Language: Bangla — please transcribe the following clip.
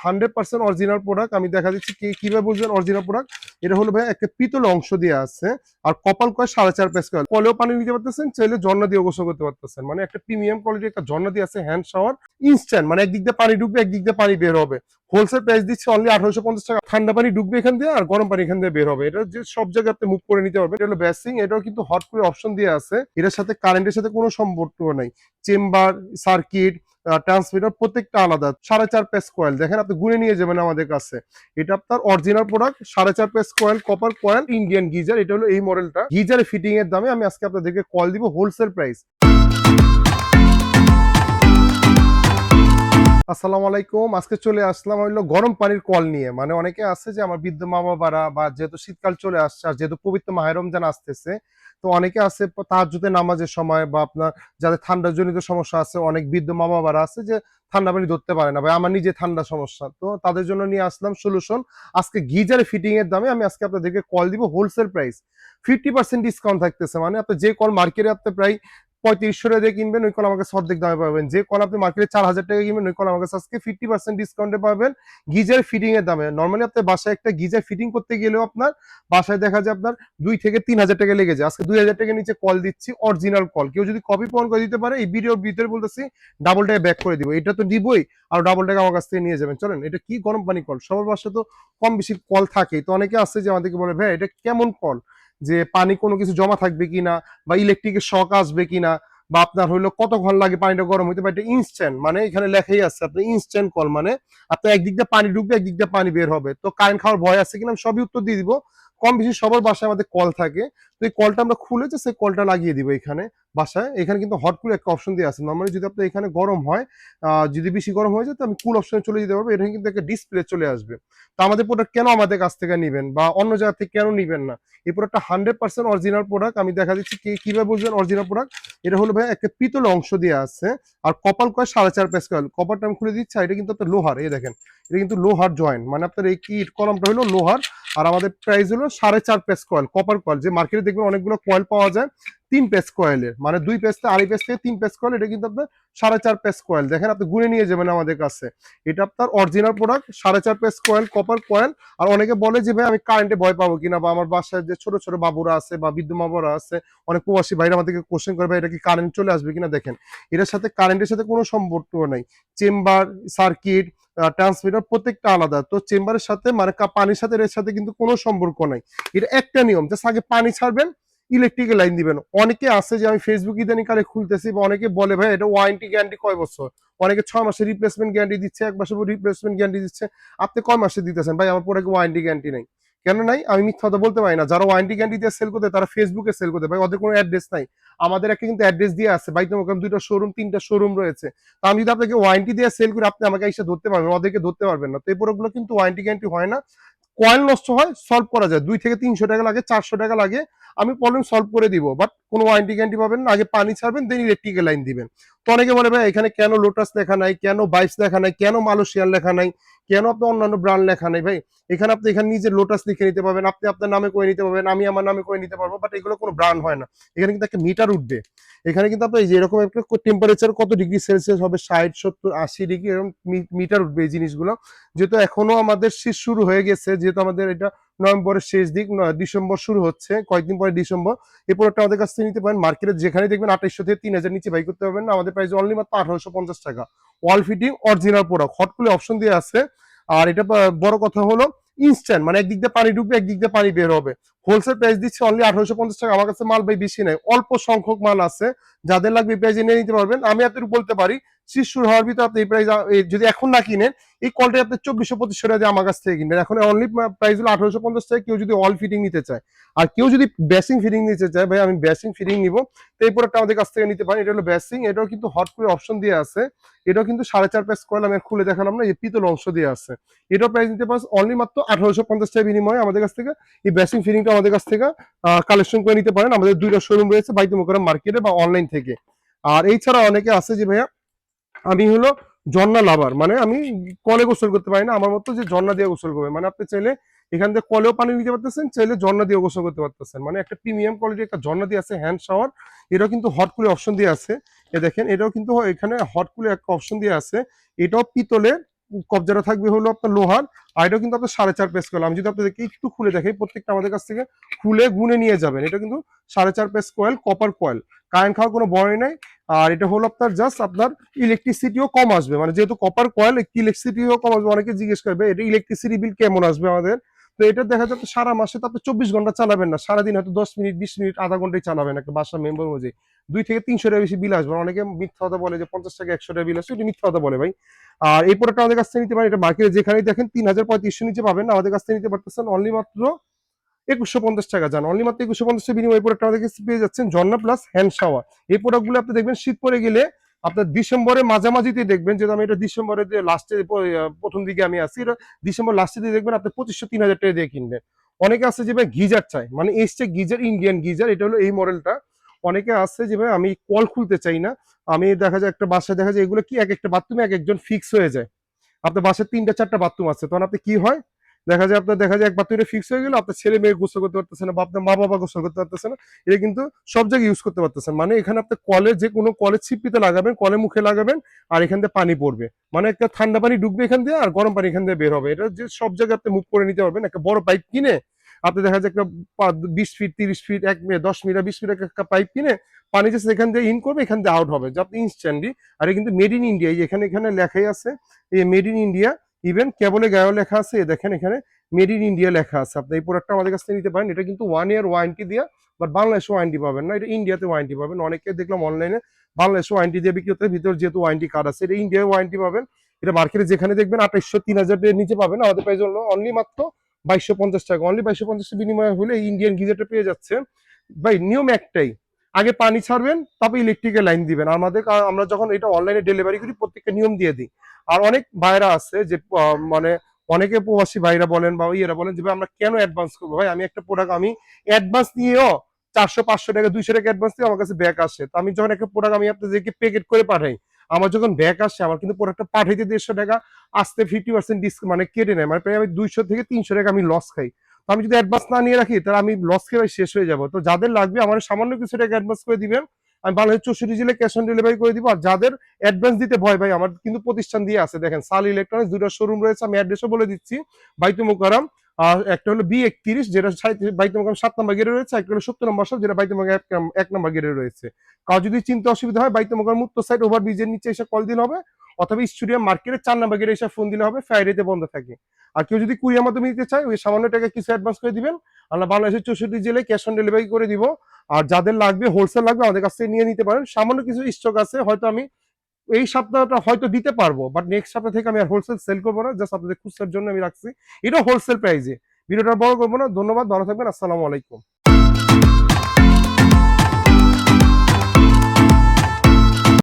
100% অরিজিনাল প্রোডাক্ট। আমি দেখা দিচ্ছি কিভাবে বুঝবেন অরিজিনাল প্রোডাক্ট। এটা হলো ভাই একটা পিতল অংশ দিয়ে আছে, আর কপাল কয় 4.5 পেস কয়েল, কলেও পানি নিতে পারতেছেন, চাইলে ঝর্ণা দিয়ে গোসল করতে পারতেছেন। মানে একটা প্রিমিয়াম কোয়ালিটির একটা ঝর্ণা দিয়ে আছে, হ্যান্ড শাওয়ার ইনস্ট্যান্ট, মানে একদিক দিয়ে পানি ঢুকবে একদিক দিয়ে পানি বের হবে। হোলসেল প্রাইস দিচ্ছে অনলি 1850 টাকা। ঠান্ডা পানি ঢুকবে এখান দিয়ে আর গরম পানি এখান দিয়ে বের হবে। এটা যে সব জায়গায় আপনি মুভ করে নিতে পারবেন। এটা হলো বেসিং, এটাও কিন্তু হট করে অপশন দিয়ে আছে। এটার সাথে কারেন্টের সাথে কোনো সম্পর্ক নাই। চেম্বার, সার্কিট, ট্রান্সমিটার প্রত্যেকটা আলাদা। 4.5 পেস কয়েল দেখেন, আপনি গুনে নিয়ে যাবেন আমাদের কাছে। এটা আপনার অরিজিনাল প্রোডাক্ট, 4.5 পেস coil, copper coil, Indian geyser. এটা হলো এই মডেলটা। গিজারের ফিটিং এর দামে আমি আজকে আপনাদেরকে কল দিব হোলসেল প্রাইস। আসসালামু আলাইকুম। আজকে চলে আসলাম হইলো গরম পানির কল নিয়ে। মানে অনেকে আছে যে আমার বৃদ্ধ মা বাবারা, বা যেহেতু শীতকাল চলে আসছে আর যেহেতু পবিত্র মাহে রমজান আসতেছে, তো অনেকে আছে তাহাজ্জুদের নামাজের সময়, বা আপনার যাদের ঠান্ডা জনিত সমস্যা আছে, অনেক বৃদ্ধ মা বাবারা আছে যে ঠান্ডা পানি ধরতে পারে না। ভাই আমার নিজে ঠান্ডা সমস্যা, তো তাদের জন্য নিয়ে আসলাম সলিউশন। আজকে গিজারের ফিটিং এর দামে আমি আজকে আপনাদেরকে কল দিব হোলসেল প্রাইস। 50% ডিসকাউন্ট থাকতেছে। মানে আপনি যে কল মার্কেটে আপনি প্রায় 3500 টাকা দিয়ে কিনবেন, ওই কল আমার কাছে অর্ধেক দামে পাবেন। যে কল আপনি মার্কেটে 4000 টাকা কিনবেন, ওই কল আমার কাছে আজকে 50% ডিসকাউন্টে পাবেন গিজার ফিটিং এর দামে। নর্মালি আপনার বাসায় একটা গিজার ফিটিং করতে গেলেও আপনার বাসায় দেখা যায় আপনার 2 থেকে 3000 টাকা লেগে যায়। আজকে 2000 টাকা নিচে কল দিচ্ছি, অরিজিনাল কল। কেউ যদি কপি প্রমাণ করে দিতে পারে, এই ভিডিওর ভিতরে বলতেছি ডাবল টাকা ব্যাক করে দিব। এটা তো দিবই, আর ডাবল টাকা আমার কাছ থেকে নিয়ে যাবেন। চলেন, এটা কি গরম পানি কল। সবার বাসায় তো কম বেশি কল থাকেই। তো অনেকে আছে যে আমাদেরকে বলে, ভাই এটা কেমন কল, যে পানি কোনো কিছু জমা থাকবে কিনা, বা ইলেকট্রিকের শক আসবে কিনা, বা আপনার হইলো কতক্ষণ লাগে পানিটা গরম হইতে পারে। ইনস্ট্যান্ট, মানে এখানে লেখাই আছে আপনি ইনস্ট্যান্ট কল, মানে আপনার একদিক দিয়ে পানি ঢুকবে একদিক দিয়ে পানি বের হবে। তো কারেন্ট খাওয়ার ভয় আছে কিনা আমি সবই উত্তর দিয়ে দিব। কম বেশি সবার বাসায় আমাদের কল থাকে। তো এই কলটা আমরা খুলে যে সেই কলটা লাগিয়ে দিব এখানে বাসায়। এখানে কিন্তু হট কুল একটা অপশন দিয়ে আছে। নর্মালি যদি আপনার এখানে গরম হয়, যদি বেশি গরম হয়ে যায়, তো আমি কুল অপশনে চলে যেতে পারবো। এখানে কিন্তু একটা ডিসপ্লে চলে আসবে। তো আমাদের প্রোডাক্ট কেন আমাদের কাছ থেকে নিবেন, বা অন্য জায়গা থেকে কেন নিবেন না? এই প্রোডাক্টটা 100% অরিজিনাল প্রোডাক্ট। আমি দেখা দিচ্ছি কিভাবে বুঝবেন অরিজিনাল প্রোডাক্ট। এটা হলো ভাই একটা পিতল অংশ দিয়ে আছে, আর কপাল কয় 4.5 পেস কয়েল। কপারটা আমি খুলে দিচ্ছি, এটা কিন্তু আপনার লোহার। এই দেখেন, এটা কিন্তু লোহার জয়েন্ট, মানে আপনার এই কি কলমটা হলো লোহার। আর আমাদের প্রাইস হলো 4.5 পেস কয়েল, কপার কয়েল। যে মার্কেটে দেখবেন অনেকগুলো কয়েল পাওয়া যায় 3 পেস কয়েলের, মানে 2 পেস থেকে আড়াই পেস থেকে 3 পেস কয়েল। এটা কিন্তু আপনার 4.5 পেস কয়েল। দেখেন, আপনি গুনে নিয়ে যাবেন আমাদের কাছে। এটা আপনার অরিজিনাল প্রোডাক্ট, 4.5 পেস কয়েল, কপার কয়েল। আর অনেকে বলে যে ভাই আমি কারেন্টে ভয় পাবো কিনা, বা আমার বাসায় যে ছোট ছোট বাবুরা আছে বা বৃদ্ধ বাবুরা আছে, অনেক প্রবাসী ভাইরা আমাদেরকে কোশ্চেন করে, ভাই এটা কি কারেন্ট চলে আসবে কিনা। দেখেন, এটার সাথে কারেন্টের সাথে কোনো সম্পর্ক নাই। চেম্বার, সার্কিট, ট্রান্সমিটার প্রত্যেকটা আলাদা। তো চেম্বারের সাথে মানে পানির সাথে এর সাথে কিন্তু কোনো সম্পর্ক নাই। এটা একটা নিয়ম, জাস্ট আগে পানি ছাড়বেন, ইলেকট্রিকের লাইন দিবেন। অনেকে আছে যে আমি ফেসবুক ইদানিং কালে খুলতেছি, বা অনেকে বলে ভাই এটা ওয়ারেন্টি গ্যারান্টি কয় বছর। অনেকে 6 মাসের রিপ্লেসমেন্ট গ্যারান্টি দিচ্ছে, 1 বছর রিপ্লেসমেন্ট গ্যারান্টি দিচ্ছে। আপনি কয় মাসে দিতেছেন? ভাই আমার প্রোডাক্টে ওয়ারেন্টি গ্যারান্টি নাই। কেন নাই? আমি মিথ্যা কথা বলতে পারি না। যারা ওয়ারেন্টি গ্যারান্টি দিয়ে সেল করতে, তারা ফেসবুকে সেল করতে। ভাই ওদের কোনো অ্যাড্রেস নাই। আমাদের একটা কিন্তু অ্যাড্রেস দিয়ে আছে। বাইতে মোকাম 2টা শোরুম 3টা শোরুম রয়েছে। তো আমি যদি আপনাকে ওয়ারেন্টি দিয়ে সেল করি, আপনি আমাকে এসে ধরতে পারবেন, ওদেরকে ধরতে পারবেন না। তো এই প্রোডাক্টগুলো কিন্তু ওয়ারেন্টি গ্যারান্টি হয় না। কয়েল নষ্ট হয়, সলভ করা যায়। 2 থেকে 300 টাকা লাগে, 400 টাকা লাগে, আমি প্রবলেম সলভ করে দিব। বাট কোনো ওয়ারেন্টি গ্যারান্টি পাবেন না। আগে পানি ছাড়বেন, দেন ইলেকট্রিকের লাইন দিবেন। তো অনেকে বলে ভাই এখানে কেন লোটাস লেখা নাই, কেন বাইস লেখা নাই, কেন মালয়েশিয়ান লেখা নাই, কেন আপনার অন্যান্য ব্র্যান্ড লেখা নাই। ভাই এখানে আপনি এখানে নিজে লোটাস লিখে নিতে পারবেন, আপনি আপনার নামে করে নিতে পারবেন, আমি আমার নামে করে নিতে পারবো। বাট এগুলো কোনো ব্র্যান্ড হয় না। এখানে কিন্তু একটা মিটার উঠবে। এখানে কিন্তু আপনার যেরকম একটা টেম্পারেচার কত ডিগ্রি সেলসিয়াস হবে, 60, 70, 80 ডিগ্রি, এরকম মিটার উঠবে এই জিনিসগুলো। যেহেতু এখনো আমাদের শীত শুরু হয়ে গেছে, যেহেতু আমাদের এটা নভেম্বরের শেষ দিক, ডিসেম্বর শুরু হচ্ছে, কয়েকদিন পরে ডিসেম্বর। এই প্রোডাক্টটা আমাদের কাছ থেকে নিতে পারেন। মার্কেটে যেখানে দেখবেন 2800 থেকে 3000 নিচে বাই করতে পারবেন না। আমাদের প্রাইস অনলি মাত্র 1850 টাকা। ওয়াল ফিটিং অরিজিনাল প্রোডাক্ট, হট কুলে অপশন দিয়ে আছে। আর এটা বড় কথা হলো ইনস্ট্যান্ট, মানে একদিক দিয়ে পানি ঢুকবে একদিক দিয়ে পানি বের হবে। হোলসেল প্রাইস দিচ্ছে অনলি 1850 টাকা। আমার কাছে মাল ভাই বেশি নাই, অল্প সংখ্যক মাল আছে। যাদের লাগবে এই প্রাইসে নিয়ে নিতে পারবেন। আমি আপনাদের বলতে পারি শিশুর হওয়ার ভিতরে আপনি এই প্রাইস যদি এখন না কিনেন, এই কলটা আপনি 2400-2500 টাকা দিয়ে আমার কাছ থেকে কিনবেন। এখন অনলি প্রাইস হলো 1850 টাকা। কেউ যদি অল ফিটিং নিতে চায়, আর কেউ যদি বেসিং ফিটিং নিতে চায়, ভাই আমি বেসিং ফিটিং নিব, তো এই প্রোডাক্টটা আমাদের কাছ থেকে নিতে পারেন। এটা হলো বেসিং, এটাও কিন্তু হট করে অপশন দিয়ে আছে। এটাও কিন্তু 4.5 পেস কয়েল, আমি খুলে দেখালাম না, এই পিতল অংশ দিয়ে আছে। এটাও প্রাইস নিতে পারেন অনলি মাত্র 1850 টাকা বিনিময়ে আমাদের কাছ থেকে এই বেসিং ফিটিংটা আমাদের কাছ থেকে কালেকশন করে নিতে পারেন। আমাদের 2টা শোরুম রয়েছে, বাইতুল মোকাররম মার্কেটে বা অনলাইন থেকে। আর এছাড়া অনেকে আছে যে ভাইয়া আমি হলো ঝর্ণা লাভার, মানে আমি কলে গোসল করতে পারি না, আমার মতো যে ঝর্ণা দিয়ে গোসল করবে। মানে আপনি চাইলে এখান থেকে কলেও পানি নিতে পারতেছেন, চাইলে ঝর্ণা দিয়ে গোসল করতে পারতেছেন। মানে একটা প্রিমিয়াম কোয়ালিটির একটা ঝর্ণা দিয়ে আছে, হ্যান্ড শাওয়ার। এটাও কিন্তু হট কুলে অপশন দিয়ে আছে। এ দেখেন, এটাও কিন্তু এখানে হট কুলে একটা অপশন দিয়ে আছে। এটাও পিতলের, কবজাটা থাকবে হলো আপনার লোহার, আর এটা কিন্তু আপনার 4.5 পেস কয়েল। আমি যদি আপনাদেরকে একটু খুলে দেখাই, প্রত্যেকটা আমাদের কাছ থেকে খুলে গুনে নিয়ে যাবেন। এটা কিন্তু 4.5 পেস কয়েল, কপার কয়েল, কারেন্ট খাওয়ার কোনো ভয় নাই। আর এটা হলো আপনার জাস্ট আপনার ইলেকট্রিসিটিও কম আসবে, মানে যেহেতু কপার কয়েল, ইলেকট্রিসিটিও কম আসবে। অনেকে জিজ্ঞেস করবে এটা ইলেকট্রিসিটি বিল কেমন আসবে আমাদের। তো এটা দেখা যাচ্ছে সারা মাসে তো আপনি 24 ঘন্টা চালাবেন না, সারাদিন হয়তো 10 মিনিট 20 মিনিট আধা ঘন্টায় চালাবেন একটা বাসার মেম্বার অনুযায়ী, 2 থেকে 300 টাকা বেশি বিল আসবে। অনেকে মিথ্যা কথা বলে যে 50 টাকা 100 টাকা বিল আসছে, এটা মিথ্যা কথা বলে ভাই। আর এই প্রোডাক্টটা আমাদের কাছ থেকে নিতে পারেন, এটা মার্কেটে যেখানেই দেখেন 3035 নিচে পাবেন না, আমাদের কাছ থেকে নিতে পারতেছেন অনলি মাত্র 2150 টাকা। যান অনলি মাত্র 2150 বিনিময়ে প্রোডাক্ট আমাদের কাছে পেয়ে যাচ্ছেন, ঝর্ণা প্লাস হ্যান্ড শাওয়ার। এই প্রোডাক্টগুলো আপনি দেখবেন শীত পরে গেলে আপনার ডিসেম্বরের মাঝামাঝিতে দেখবেন, যেহেতু আমি এটা ডিসেম্বরের লাস্টে প্রথম দিকে আমি আছি, এটা ডিসেম্বর লাস্টে দিয়ে দেখবেন আপনি 2500-3000 টাকা দিয়ে কিনবেন। অনেকে আছে যে ভাই গিজার চাই, মানে এসছে গিজার, ইন্ডিয়ান গিজার, এটা হলো এই মডেলটা। অনেকে আছে যে ভাই আমি কল খুলতে চাই না, আমি দেখা যায় একটা বাসায় দেখা যায় এগুলো কি এক একটা বাথরুমে এক একজন ফিক্স হয়ে যায়। আপনার বাসায় 3টা 4টা বাথরুম আছে, তখন আপনি কি হয়, দেখা যায় এক বাথরুমে ফিক্স হয়ে গেল, আপনার ছেলে মেয়ে গোসল করতে পারতেছে না বা আপনার মা বাবা গোসল করতে পারতেছে না, এটা কিন্তু সব জায়গায় ইউজ করতে পারতেছেন। মানে এখানে আপনি কলে যে কোনো কলে ছিপিতে লাগাবেন, কলে মুখে লাগাবেন, আর এখান দিয়ে পানি পড়বে, মানে একটা ঠান্ডা পানি ঢুকবে এখান দিয়ে, আর গরম পানি এখান দিয়ে বের হবে। এটা যে সব জায়গায় আপনি মুভ করে নিতে পারবেন। একটা বড় পাইপ কিনে আপনি দেখা যায় একটা 20 ফিট 30 ফিট 10 মিটার 20 মিটার একটা পাইপ কিনে পানি জাস্ট এখান দিয়ে ইন করবে, এখান দিয়ে আউট হবে, যে আপনি ইনস্ট্যান্টলি। আর এটা কিন্তু মেড ইন ইন্ডিয়া, এখানে এখানে লেখাই আছে এই মেড ইন ইন্ডিয়া। ইভেন কেবলে গায়েও লেখা আছে, দেখেন এখানে মেড ইন ইন্ডিয়া লেখা আছে। আপনি এই প্রোডাক্টটা আমাদের কাছ থেকে নিতে পারেন। এটা কিন্তু 1 ইয়ার ওয়ারেন্টি দিয়ে, বাট বাংলাদেশে ওয়ারেন্টি পাবেন না, এটা ইন্ডিয়াতে ওয়ারেন্টি পাবেন। অনেকে দেখলাম অনলাইনে বাংলাদেশে ওয়ারেন্টি দিয়ে বিক্রি হতে, ভিতর যেহেতু ওয়ারেন্টি কার্ড আছে, এটা ইন্ডিয়ায় ওয়ারেন্টি পাবেন। এটা মার্কেটে যেখানে দেখবেন 2800-3000 টাকার নিচে পাবেন, আমাদের প্রাইস হলো অনলি মাত্র 2250 টাকা। অনলি 2250 বিনিময়ে হলে ইন্ডিয়ান গিজারটা পেয়ে যাচ্ছে। ভাই নিয়ম একটাই, আগে পানি ছাড়বেন, তারপর ইলেকট্রিকের লাইন দিবেন। আমরা যখন এটা অনলাইনে ডেলিভারি করি প্রত্যেকটা নিয়ম দিয়ে দিই। আর অনেক ভাইরা আছে যে মানে অনেকে প্রবাসী ভাইরা বলেন বা ইয়েরা বলেন যে ভাই আমরা কেন অ্যাডভান্স করবো, ভাই আমি একটা প্রোডাক্ট আমি অ্যাডভান্স নিয়েও 400-500 টাকা 200 টাকা অ্যাডভান্স দিয়ে আমার কাছে ব্যাক আসে। তো আমি যখন একটা প্রোডাক্ট আমি আপনাদেরকে প্যাকেট করে পাঠাই, আমার যখন ব্যাক আসে, আমার কিন্তু প্রোডাক্টটা পাঠাইতে 150 টাকা আসতে 50% ডিসকাউন্ট মানে কেটে নেয়, মানে প্রায় আমি 200 থেকে 300 টাকা আমি লস খাই। তো আমি যদি অ্যাডভান্স না নিয়ে রাখি তাহলে আমি লস খেয়ে শেষ হয়ে যাবো। তো যাদের লাগবে আমার সামান্য কিছু টাকা অ্যাডভান্স করে দিবেন, আমি বাংলাদেশ 64 জেলায় ক্যাশ অন ডেলিভারি করে দিব। আর যাদের অ্যাডভান্স দিতে ভয়, ভাই আমার কিন্তু প্রতিষ্ঠান দিয়ে আছে, দেখেন সাল ইলেকট্রনিক্স 2টা শোরুম রয়েছে, আমি অ্যাড্রেসও বলে দিচ্ছি। বাইতুল মোকাররম, আর একটা হলো B31 যেটা বাইতুল মোকাররম 7 নম্বর গেটে রয়েছে, একটা হলো 70 নম্বর শপ যেটা বাইতুল মোকাররম 1 নম্বর গেটে রয়েছে। কাউ যদি চিন্তা অসুবিধা হয় বাইতুল মোকাররম উত্তর সাইড ওভার ব্রিজের নিচে এসে কল দিলে হবে, অথবা স্টুডিয়াম মার্কেটের 4 নম্বর গেটে এসে ফোন দিলে হবে, ফ্রাইডেতে বন্ধ থাকে। আর কেউ যদি কুরিয়ার মাধ্যমে নিতে চায় ওই সামান্য টাকা কিছু অ্যাডভান্স করে দিবেন, আমরা বাংলাদেশের 64 জেলায় ক্যাশ অন ডেলিভারি করে দিব। আর যাদের লাগবে হোলসেল লাগবে আমাদের কাছ থেকে নিয়ে নিতে পারেন, সামান্য কিছু স্টক আছে, হয়তো আমি এই সপ্তাহটা হয়তো দিতে পারবো, বাট নেক্সট সপ্তাহ থেকে আমি আর হোলসেল সেল করবো না, জাস্ট আপনাদের খুচরার জন্য আমি রাখছি, এটা হোলসেল প্রাইসে। ভিডিওটা বড় করবো না, ধন্যবাদ, ভালো থাকবেন, আসসালামু আলাইকুম।